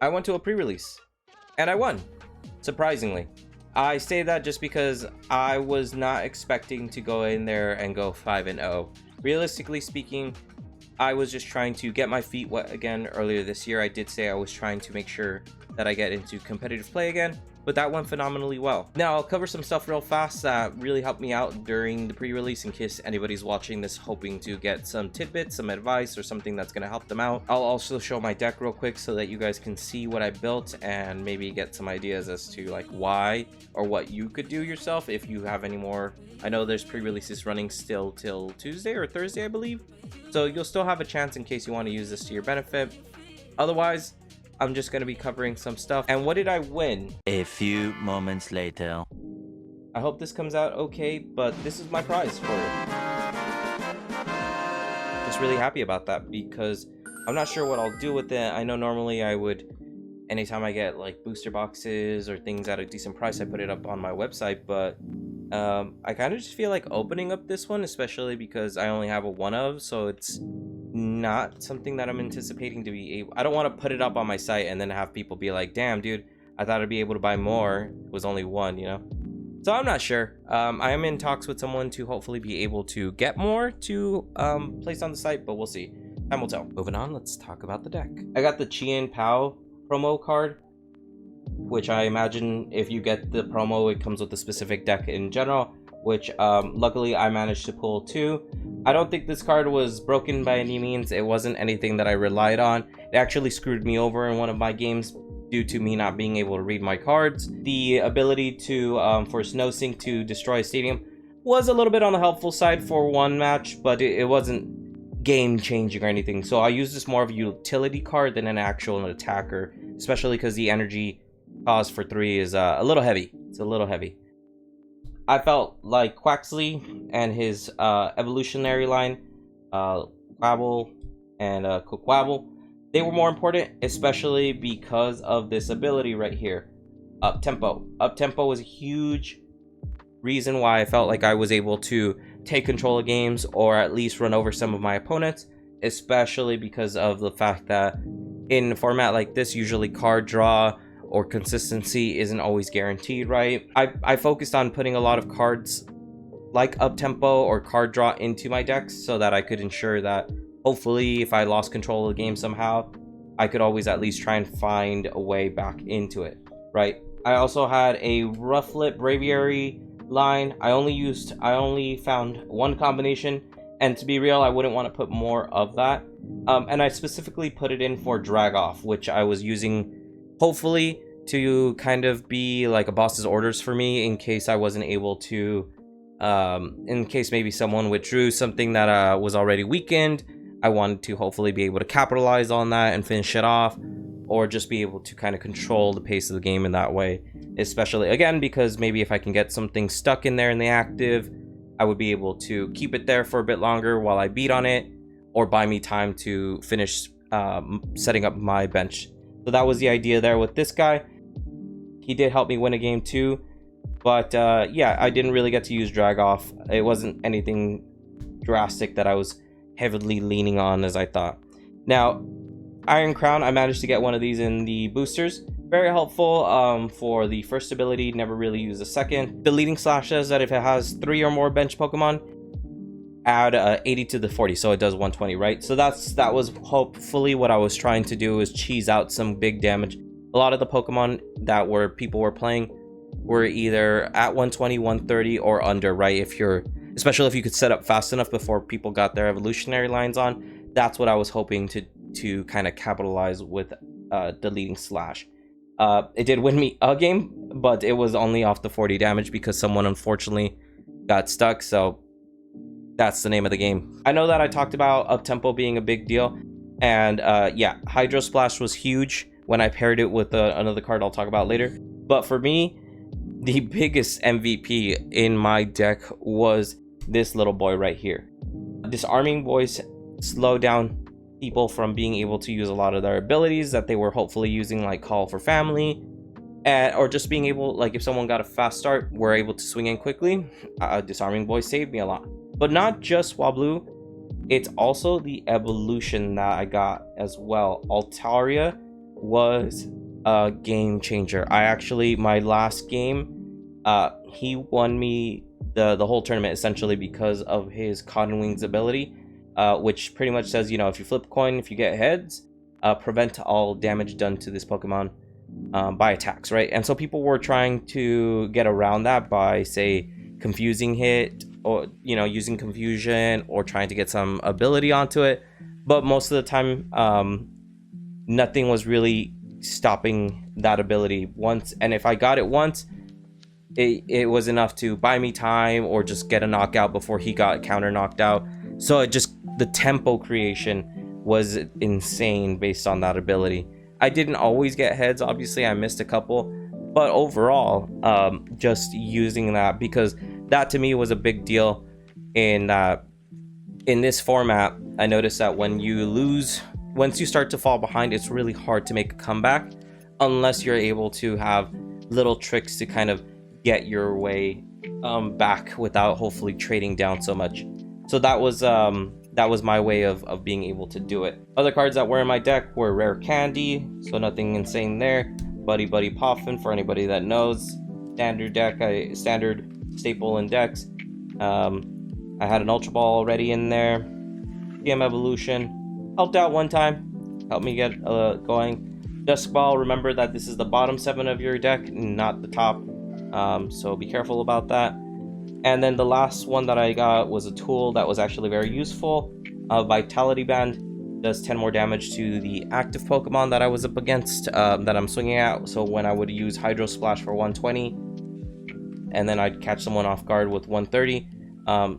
I went to a pre-release and I won, surprisingly. I say that just because I was not expecting to go in there and go 5-0. Realistically speaking, I was just trying to get my feet wet again. Earlier this year, I did say I was trying to make sure that I get into competitive play again, but that went phenomenally well. Now, I'll cover some stuff real fast that really helped me out during the pre-release in case anybody's watching this hoping to get some tidbits, some advice, or something that's going to help them out. I'll also show my deck real quick so that you guys can see what I built and maybe get some ideas as to like why or what you could do yourself if you have any more. I know there's pre-releases running still till Tuesday or Thursday, I believe. So you'll still have a chance in case you want to use this to your benefit. Otherwise, I'm just going to be covering some stuff. And what did I win? A few moments later. I hope this comes out okay, but this is my prize for it. Just really happy about that because I'm not sure what I'll do with it. I know normally I would, anytime I get like booster boxes or things at a decent price, I put it up on my website, but I kind of just feel like opening up this one, especially because I only have a one of, so it's not something that I'm anticipating to be able. I don't want to put it up on my site and then have people be like, damn dude, I thought I'd be able to buy more, it was only one, you know. So I'm not sure. I am in talks with someone to hopefully be able to get more to place on the site, but we'll see, time will tell. Moving on, let's talk about the deck. I got the Chien Pao promo card, which I imagine if you get the promo, it comes with a specific deck in general, which luckily I managed to pull two. I don't think this card was broken by any means. It wasn't anything that I relied on. It actually screwed me over in one of my games due to me not being able to read my cards. The ability to for Snow Sink to destroy a stadium was a little bit on the helpful side for one match, but it wasn't game changing or anything. So I used this more of a utility card than an actual attacker, especially because the energy cost for 3 is a little heavy. It's a little heavy. I felt like Quaxley and his evolutionary line, Quabble and Quaquable, they were more important, especially because of this ability right here, Up Tempo. Up Tempo was a huge reason why I felt like I was able to take control of games or at least run over some of my opponents, especially because of the fact that in a format like this, usually card draw or consistency isn't always guaranteed, right? I focused on putting a lot of cards like Up Tempo or card draw into my decks so that I could ensure that hopefully if I lost control of the game somehow, I could always at least try and find a way back into it, right? I also had a Rufflet Braviary line. I only found one combination, and to be real, I wouldn't want to put more of that. And I specifically put it in for Drag Off, which I was using hopefully to kind of be like a boss's orders for me in case I wasn't able to, in case maybe someone withdrew something that was already weakened. I wanted to hopefully be able to capitalize on that and finish it off, or just be able to kind of control the pace of the game in that way, especially again because maybe if I can get something stuck in there in the active, I would be able to keep it there for a bit longer while I beat on it, or buy me time to finish setting up my bench. So that was the idea there with this guy. He did help me win a game too, but yeah, I didn't really get to use Drag Off. It wasn't anything drastic that I was heavily leaning on as I thought. Now, Iron Crown, I managed to get one of these in the boosters. Very helpful for the first ability, never really use the second. The leading slash says that if it has 3 or more bench Pokemon, add 80 to the 40, so it does 120, right? So that was hopefully what I was trying to do, is cheese out some big damage. A lot of the Pokemon that people were playing were either at 120, 130 or under, right? Especially if you could set up fast enough before people got their evolutionary lines on. That's what I was hoping to kind of capitalize with the leading slash. It did win me a game, but it was only off the 40 damage because someone unfortunately got stuck, so that's the name of the game. I know that I talked about Up Tempo being a big deal, and yeah, Hydro Splash was huge when I paired it with another card I'll talk about later. But for me, the biggest MVP in my deck was this little boy right here. Disarming Voice slowed down people from being able to use a lot of their abilities that they were hopefully using, like Call for Family, or just being able, like if someone got a fast start, we're able to swing in quickly. Disarming Voice saved me a lot. But not just Swablu, it's also the evolution that I got as well. Altaria was a game changer. My last game, he won me the whole tournament essentially because of his Cotton Wings ability, which pretty much says, you know, if you flip a coin, if you get heads, prevent all damage done to this Pokemon by attacks, right? And so people were trying to get around that by, say, confusing hit, or, you know, using confusion, or trying to get some ability onto it. But most of the time, nothing was really stopping that ability once. And if I got it once, it was enough to buy me time or just get a knockout before he got counter knocked out. So the tempo creation was insane based on that ability. I didn't always get heads, obviously I missed a couple, but overall, just using that, because that to me was a big deal in this format. I noticed that when you lose, once you start to fall behind, it's really hard to make a comeback unless you're able to have little tricks to kind of get your way back without hopefully trading down so much. So that was my way of being able to do it. Other cards that were in my deck were Rare Candy, so nothing insane there. Buddy Poffin, for anybody that knows. Standard deck, standard staple in decks. I had an Ultra Ball already in there. TM Evolution helped out one time, helped me get going. Dusk Ball, remember that this is the bottom 7 of your deck, not the top, so be careful about that. And then the last one that I got was a tool that was actually very useful. Vitality Band does 10 more damage to the active Pokemon that I was up against, that I'm swinging at. So when I would use Hydro Splash for 120, and then I'd catch someone off guard with 130,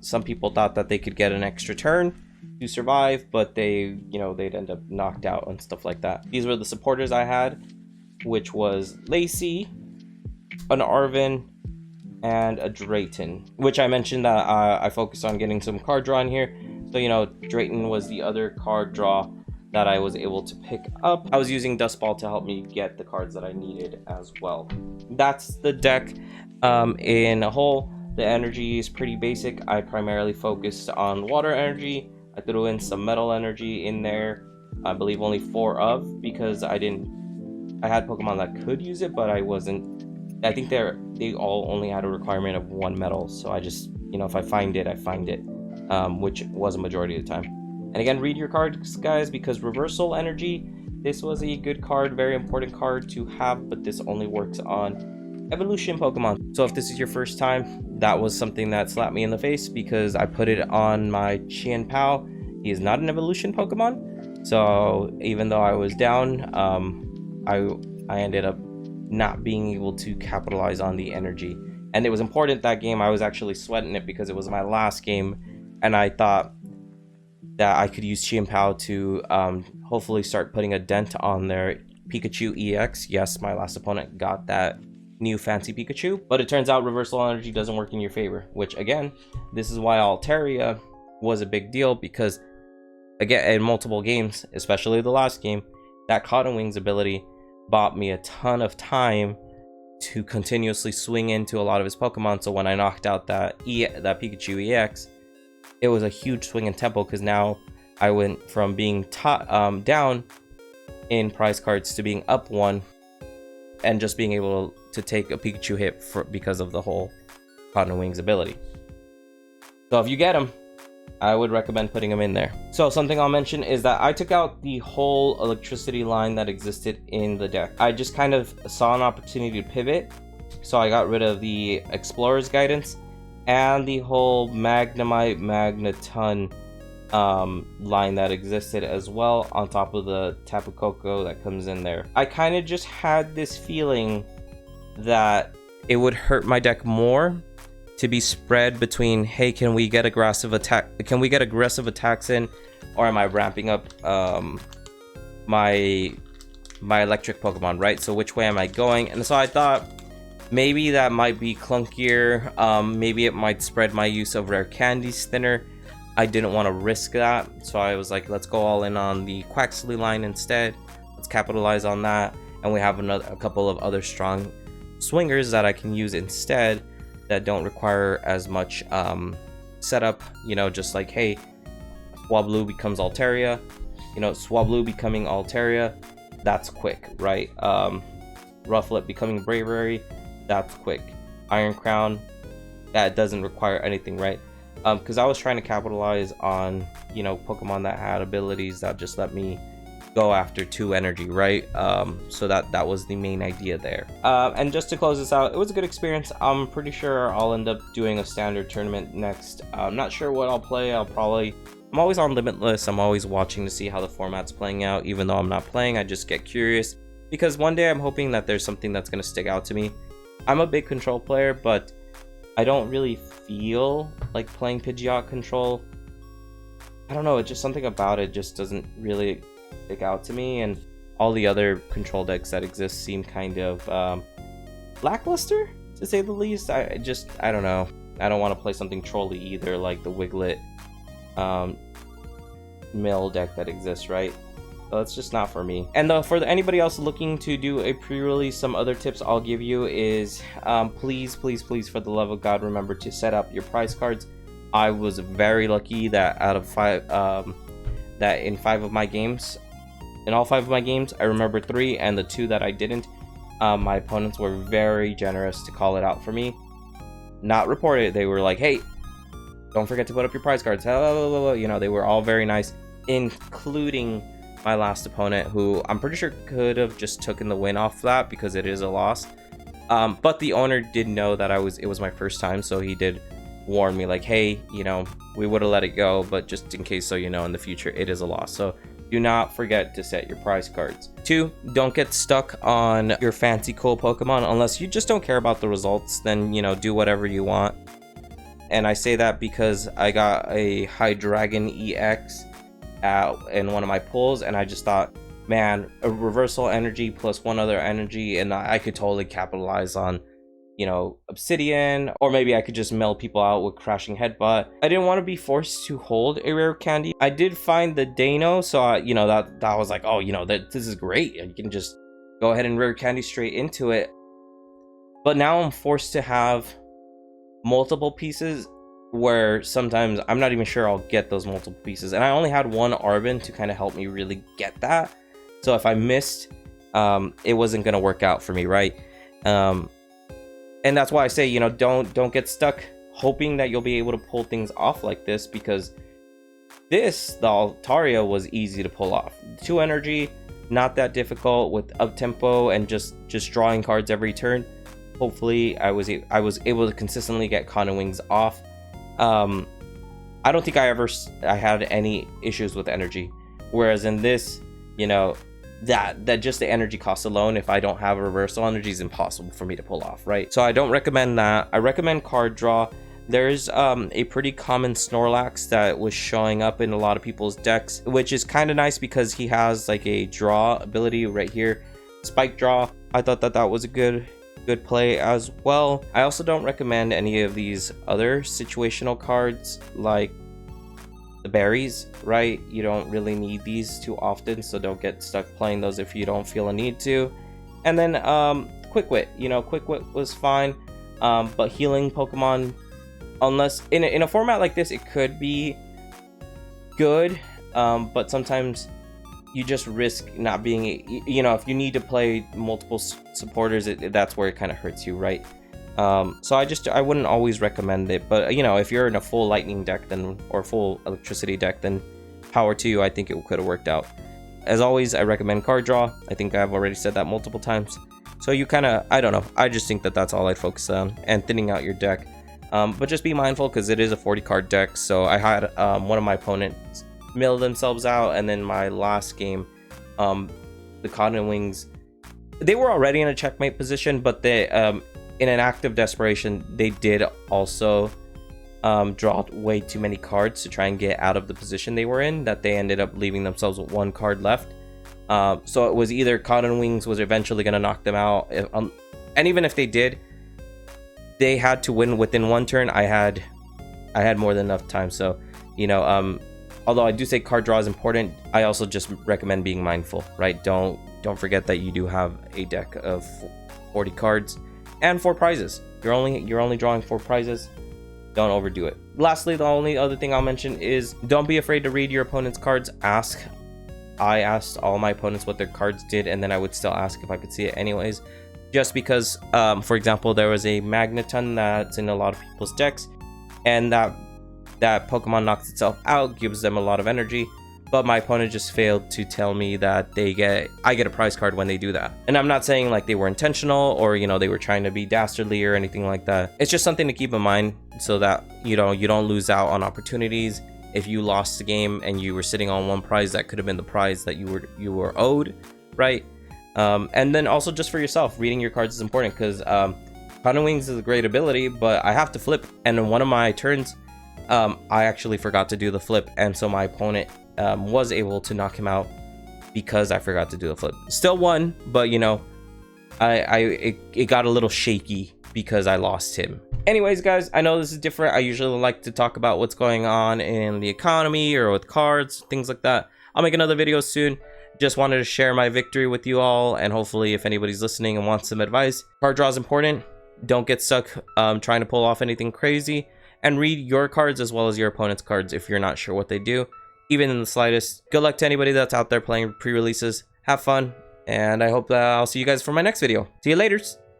some people thought that they could get an extra turn to survive, but they'd end up knocked out and stuff like that. These were the supporters I had, which was Lacey, an Arvin, and a Drayton, which I mentioned that I focused on getting some card draw in here. So, you know, Drayton was the other card draw that I was able to pick up. I was using Dust Ball to help me get the cards that I needed as well. That's the deck in a whole. The energy is pretty basic. I primarily focused on water energy. I threw in some metal energy in there. I believe only 4 of, because I had Pokemon that could use it, but I think they all only had a requirement of 1 metal, so I just, you know, if I find it, I find it, which was a majority of the time. And again, read your cards, guys, because Reversal Energy, this was a good card, very important card to have, but this only works on evolution Pokemon. So if this is your first time, that was something that slapped me in the face, because I put it on my Chien Pao. He is not an evolution Pokemon, so even though I was down, I ended up not being able to capitalize on the energy. And it was important that game. I was actually sweating it because it was my last game, and I thought that I could use Chien Pao to hopefully start putting a dent on their Pikachu EX. Yes, my last opponent got that new fancy Pikachu, but it turns out Reversal Energy doesn't work in your favor, which again, this is why Altaria was a big deal, because again, in multiple games, especially the last game, that Cotton Wings ability bought me a ton of time to continuously swing into a lot of his Pokemon. So when I knocked out that Pikachu EX, it was a huge swing in tempo, because now I went from being down in prize cards to being up 1, and just being able to take a Pikachu hit because of the whole Cotton Wings ability. So if you get him, I would recommend putting them in there. So something I'll mention is that I took out the whole electricity line that existed in the deck. I just kind of saw an opportunity to pivot, so I got rid of the Explorer's Guidance and the whole Magnemite Magneton line that existed as well, on top of the Tapu Koko that comes in there. I kind of just had this feeling that it would hurt my deck more to be spread between, hey, can we get aggressive attacks in, or am I ramping up my electric Pokemon, right? So which way am I going? And so I thought maybe that might be clunkier. Maybe it might spread my use of Rare Candies thinner. I didn't want to risk that, so I was like, let's go all in on the Quaxley line instead. Let's capitalize on that, and we have a couple of other strong swingers that I can use instead, that don't require as much setup, you know, just like, hey, Swablu becomes Altaria, you know, Swablu becoming Altaria that's quick, right? Rufflet becoming Bravery, that's quick. Iron Crown, that doesn't require anything, right? Because I was trying to capitalize on, you know, Pokemon that had abilities that just let me go after 2 energy, right? So that was the main idea there. And just to close this out, it was a good experience. I'm pretty sure I'll end up doing a standard tournament next. I'm not sure what I'll play. I'm always on Limitless. I'm always watching to see how the format's playing out. Even though I'm not playing, I just get curious, because one day I'm hoping that there's something that's going to stick out to me. I'm a big control player, but I don't really feel like playing Pidgeot control. I don't know, it's just something about it just doesn't really stick out to me, and all the other control decks that exist seem kind of lackluster, to say the least. I don't know. I don't want to play something trolly either, like the Wiglet mill deck that exists, right? So it's just not for me. And for anybody else looking to do a pre-release, some other tips I'll give you is please, for the love of God, remember to set up your prize cards. I was very lucky that out of 5 that in 5 of my games, in all 5 of my games, I remember 3, and the 2 that I didn't, my opponents were very generous to call it out for me. Not report it. They were like, hey, don't forget to put up your prize cards. You know, they were all very nice, including my last opponent, who I'm pretty sure could have just taken the win off that because it is a loss. But the owner did know that it was my first time, so he did warn me like, hey, you know, we would have let it go, but just in case, so you know, in the future it is a loss. So do not forget to set your prize cards. 2, don't get stuck on your fancy cool Pokemon unless you just don't care about the results. Then, you know, do whatever you want. And I say that because I got a Hydreigon EX in one of my pulls, and I just thought, man, a reversal energy plus 1 other energy, and I could totally capitalize on, you know, Obsidian, or maybe I could just meld people out with Crashing Headbutt. I didn't want to be forced to hold a rare candy. I did find the Dano, so you know, that was like, oh, you know, this is great. You can just go ahead and rare candy straight into it. But now I'm forced to have multiple pieces, where sometimes I'm not even sure I'll get those multiple pieces, and I only had 1 Arbin to kind of help me really get that. So if I missed, it wasn't gonna work out for me, right? And that's why I say, you know, don't get stuck hoping that you'll be able to pull things off like this, because the Altaria was easy to pull off. 2 energy, not that difficult, with up tempo and just drawing cards every turn. Hopefully I was able to consistently get Con Wings off. I don't think I had any issues with energy, whereas in this, you know, that just the energy cost alone, if I don't have a reversal energy, is impossible for me to pull off, right? So I don't recommend that. I recommend card draw. There's a pretty common Snorlax that was showing up in a lot of people's decks, which is kind of nice because he has like a draw ability right here, Spike Draw. I thought that was a good play as well. I also don't recommend any of these other situational cards like the berries, right? You don't really need these too often, so don't get stuck playing those if you don't feel a need to. And then Quick Wit, you know, Quick Wit was fine, but healing Pokemon, unless in a format like this, it could be good, but sometimes you just risk not being, you know, if you need to play multiple supporters, that's where it kind of hurts you, right? So I wouldn't always recommend it, but you know, if you're in a full lightning deck or full electricity deck, then power to you. I think it could have worked out. As always, I recommend card draw. I think I've already said that multiple times. So you kind of, I don't know, I just think that's all I'd focus on, and thinning out your deck. But just be mindful because it is a 40 card deck. So I had one of my opponents mill themselves out, and then my last game, the Cotton Wings, they were already in a checkmate position, but they in an act of desperation, they did also draw way too many cards to try and get out of the position they were in, that they ended up leaving themselves with 1 card left. So it was either Cotton Wings was eventually going to knock them out, and even if they did, they had to win within 1 turn. I had more than enough time. So, you know, although I do say card draw is important, I also just recommend being mindful, right? Don't forget that you do have a deck of 40 cards and 4 prizes. You're only drawing 4 prizes. Don't overdo it. Lastly, the only other thing I'll mention is don't be afraid to read your opponent's cards. Ask I asked all my opponents what their cards did, and then I would still ask if I could see it anyways. Just because, for example, there was a Magneton that's in a lot of people's decks, and that Pokemon knocks itself out, gives them a lot of energy, but my opponent just failed to tell me that I get a prize card when they do that. And I'm not saying like they were intentional or, you know, they were trying to be dastardly or anything like that. It's just something to keep in mind so that, you know, you don't lose out on opportunities. If you lost the game and you were sitting on one prize, that could have been the prize that you were owed, right? And then also just for yourself, reading your cards is important, because Cotton Wings is a great ability, but I have to flip. And in one of my turns, I actually forgot to do the flip, and so my opponent was able to knock him out because I forgot to do the flip. Still won, but you know, it got a little shaky because I lost him. Anyways, guys, I know this is different. I usually like to talk about what's going on in the economy or with cards, things like that. I'll make another video soon. Just wanted to share my victory with you all, and hopefully if anybody's listening and wants some advice, card draw is important. Don't get stuck trying to pull off anything crazy, and read your cards as well as your opponent's cards if you're not sure what they do, even in the slightest. Good luck to anybody that's out there playing pre-releases. Have fun, and I hope that I'll see you guys for my next video. See you later.